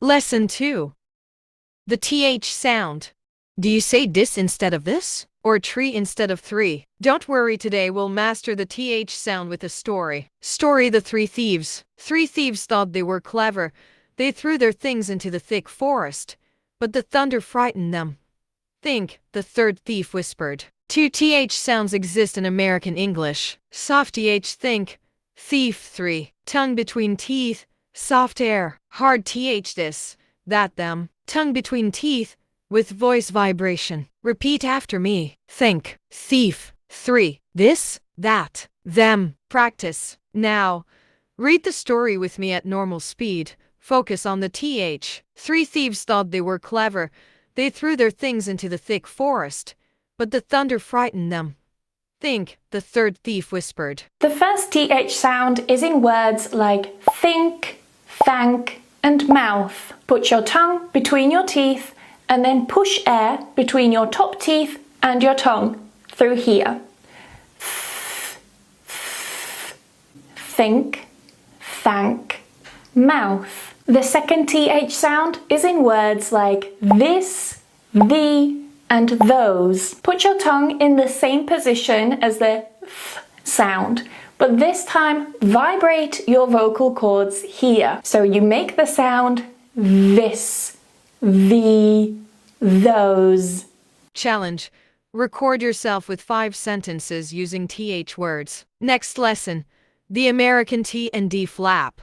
Lesson 2. The TH sound. Do you say this instead of this? Or tree instead of three? Don't worry, today we'll master the TH sound with a story. Story: The Three Thieves. Three thieves thought they were clever. They threw their things into the thick forest, but the thunder frightened them. Think, the third thief whispered. Two TH sounds exist in American English. Soft TH, think, thief. 3. Tongue between teeth, soft air. Hard TH, this, that, them. Tongue between teeth, with voice vibration. Repeat after me. Think, thief. 3. This, that, them. Practice. Now, read the story with me at normal speed. Focus on the TH. Three thieves thought they were clever. They threw their things into the thick forest, but the thunder frightened them. Think, the third thief whispered. The first TH sound is in words like think, thank, and mouth. Put your tongue between your teeth and then push air between your top teeth and your tongue through here. Think, thank, mouth. The second TH sound is in words like this, the, and those. Put your tongue in the same position as the th sound, but this time vibrate your vocal cords here. So you make the sound this, the, those. Challenge: record yourself with 5 sentences using TH words. Next lesson: the American T and D flap.